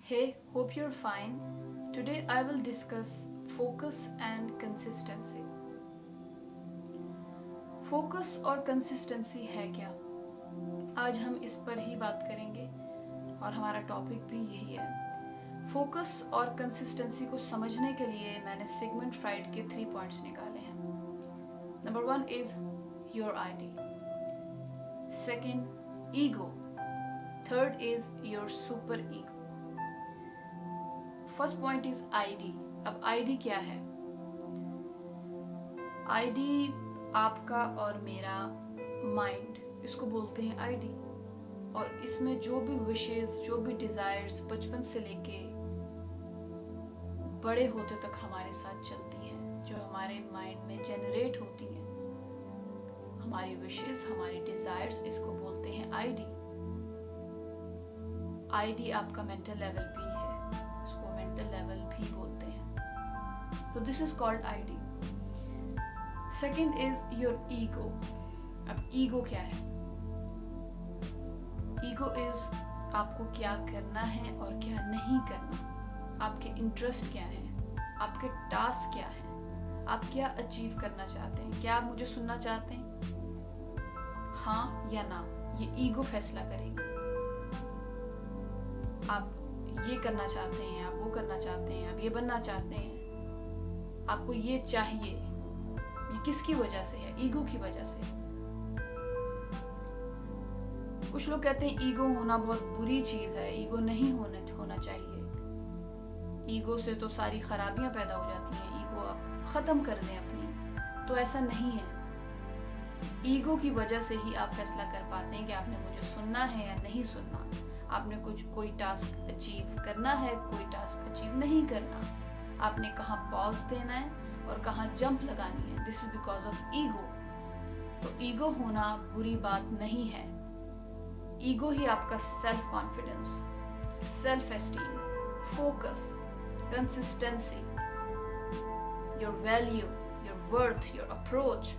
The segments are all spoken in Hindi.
Hey, hope you're fine. Today I will discuss focus and consistency. Focus और कंसिस्टेंसी है क्या? आज हम इस पर ही बात करेंगे और हमारा टॉपिक भी यही है। फोकस और कंसिस्टेंसी को समझने के लिए मैंने सिगमंड फ्राइड के 3 पॉइंट्स निकाले हैं। Number 1 is your ID, second ego, third is your super ego. First point is ID. अब आईडी क्या है? आईडी आपका और मेरा माइंड, इसको बोलते हैं आईडी। और इसमें जो भी विशेस, जो भी डिजायर्स बचपन से लेके बड़े होते तक हमारे साथ चलती हैं, जो हमारे माइंड में जनरेट होती हैं, हमारी विशेस, हमारी डिजायर्स, इसको बोलते हैं आईडी। आईडी आपका मेंटल लेवल भी है, इसको मेंटल लेवल भी बोलते हैं। तो this is called ID. Second is your ego. अब ईगो क्या है? ईगो इज आपको क्या करना है और क्या नहीं करना, आपके इंटरेस्ट क्या हैं, आपके टास्क क्या हैं, आप क्या अचीव करना चाहते हैं। क्या आप मुझे सुनना चाहते हैं? हाँ या ना, ये ईगो फैसला करेगी। आप ये करना चाहते हैं, आप वो करना चाहते हैं, आप ये बनना चाहते हैं, आपको ये चाहिए। ये किसकी वजह से है? ईगो की वजह से। कुछ लोग कहते हैं ईगो होना बहुत बुरी चीज है, ईगो नहीं होना चाहिए, ईगो से तो सारी खराबियां पैदा हो जाती हैं, ईगो आप खत्म कर दें अपनी। तो ऐसा नहीं है। ईगो की वजह से ही आप फैसला कर पाते हैं कि आपने मुझे सुनना है या नहीं सुनना, आपने कोई टास्क अचीव करना है, कोई टास्क अचीव नहीं करना, आपने कहाँ पॉज देना है और कहाँ जंप लगानी है। This is because of ego. तो ईगो होना बुरी बात नहीं है। ईगो ही आपका self confidence, self esteem, focus, consistency, your value, your worth, your approach,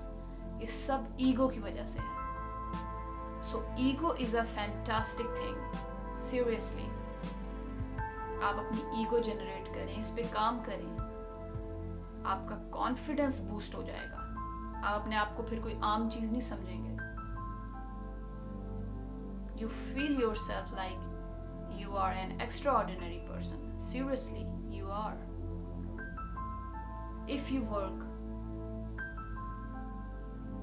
ये सब ईगो की वजह से है। So ego is a fantastic thing. Seriously, आप अपनी ईगो जनरेट करें, इस पे काम करें, आपका कॉन्फिडेंस बूस्ट हो जाएगा। आप अपने आप को फिर कोई आम चीज नहीं समझेंगे। You feel yourself like you are an extraordinary person. Seriously, you are. If you work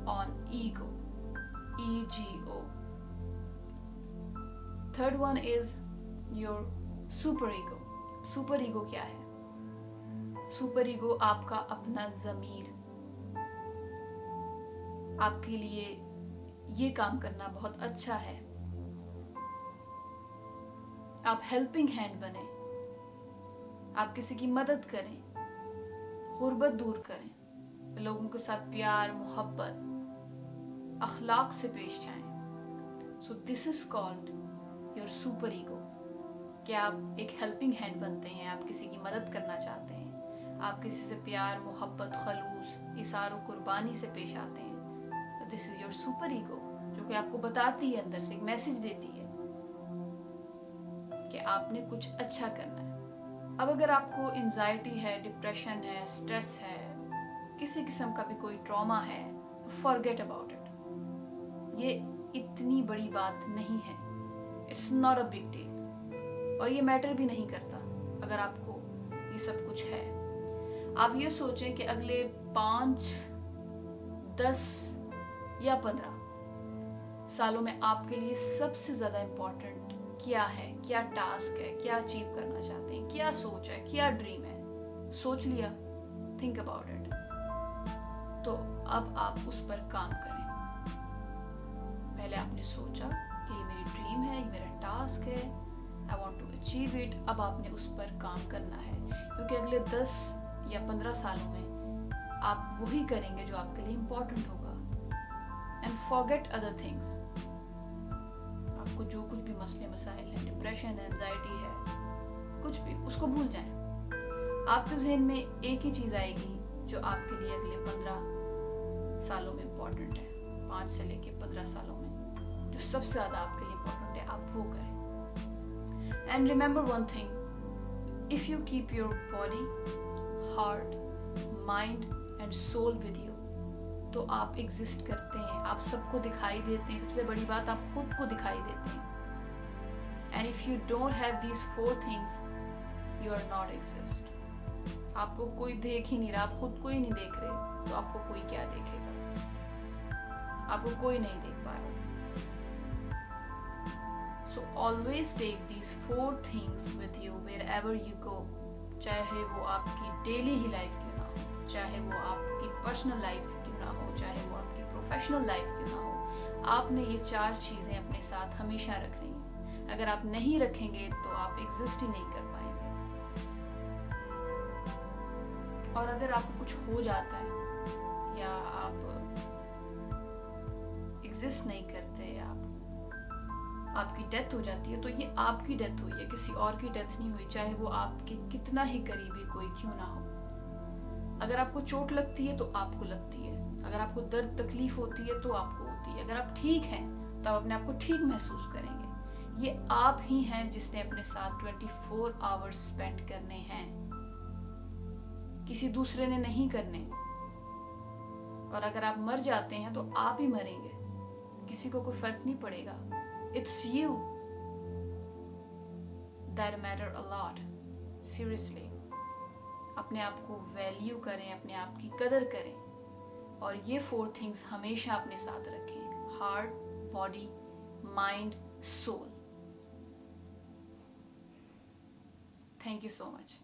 on ego, ego. Third one is your super ego. Super ego क्या है? Super ego आपका अपना ज़मीर, आपके लिए ये काम करना बहुत अच्छा है, आप हेल्पिंग हैंड बने, आप किसी की मदद करें, गुर्बत दूर करें, लोगों के साथ प्यार, मोहब्बत, अखलाक से पेश जाएं। So this is called your super ego. क्या आप एक हेल्पिंग हैंड बनते हैं, आप किसी की मदद करना चाहते हैं, आप किसी से प्यार, मोहब्बत, खलूस, इसार और कुर्बानी से पेश आते हैं। This is your super ego, जो कि आपको बताती है, अंदर से एक मैसेज देती है कि आपने कुछ अच्छा करना है। अब अगर आपको एंजाइटी है, डिप्रेशन है, स्ट्रेस है, किसी किस्म का भी कोई ट्रॉमा है, फॉरगेट अबाउट इट। ये इतनी बड़ी बात नहीं है। It's not a big deal. और ये मैटर भी नहीं करता अगर आपको ये सब कुछ है। आप ये सोचें कि अगले 5, 10 या 15 सालों में आपके लिए सबसे ज्यादा इम्पोर्टेंट क्या है, क्या टास्क है, क्या अचीव करना चाहते हैं, क्या सोच है, क्या ड्रीम है। सोच लिया? Think about it. तो अब आप उस पर काम करें। पहले आपने सोचा कि ये मेरी ड्रीम है, ये मेरा टास्क है, I want to achieve it. अब आपने उस पर काम करना है, क्योंकि अगले 10 या 15 सालों में आप वही करेंगे जो आपके लिए इम्पोर्टेंट होगा। And forget other things. आपको जो कुछ भी मसले मसाइल हैं, डिप्रेशन है, एंजाइटी है, कुछ भी, उसको भूल जाएं। आपके जहन में एक ही चीज़ आएगी जो आपके लिए अगले 15 सालों में इम्पोर्टेंट है। 5 से लेके 15 सालों में जो सबसे ज़्यादा आपके लिए इम्पोर्टेंट है, आप वो करें। And remember one thing, if you keep your body, heart, mind and soul with you, तो आप एग्जिस्ट करते हैं, आप सबको दिखाई देते हैं। सबसे बड़ी बात, आप खुद को दिखाई देते हैं। And if you don't have these 4 things, you are not exist. आपको कोई देख ही नहीं रहा, आप खुद को ही नहीं देख रहे, तो आपको कोई क्या देखेगा? आपको कोई नहीं देख पा रहा। So always take these 4 things with you wherever you go, चाहे वो आपकी डेली ही लाइफ क्यों ना हो, चाहे वो आपकी पर्सनल लाइफ क्यों ना हो, चाहे वो आपकी प्रोफेशनल लाइफ क्यों ना हो। आपने ये 4 चीज़ें अपने साथ हमेशा रखनी है। अगर आप नहीं रखेंगे तो आप एग्जिस्ट ही नहीं कर पाएंगे। और अगर आपको कुछ हो जाता है या आप एग्जिस्ट नहीं करते, आपकी डेथ हो जाती है, तो ये आपकी डेथ हुई है, किसी और की डेथ नहीं हुई, चाहे वो आपके कितना ही करीबी कोई क्यों ना हो। अगर आपको चोट लगती है तो आपको लगती है, अगर आपको दर्द तकलीफ होती है तो आपको होती है। अगर आप ठीक हैं तो आप अपने आप को ठीक महसूस करेंगे। ये आप ही हैं जिसने अपने साथ 24 आवर्स स्पेंड करने हैं, किसी दूसरे ने नहीं करने। और अगर आप मर जाते हैं तो आप ही मरेंगे, किसी को कोई फर्क नहीं पड़ेगा। It's you that matter a lot. Seriously, अपने आप को वैल्यू करें, अपने आप की कदर करें, और ये 4 थिंग्स हमेशा अपने साथ रखें: heart, body, mind, soul. Thank you so much.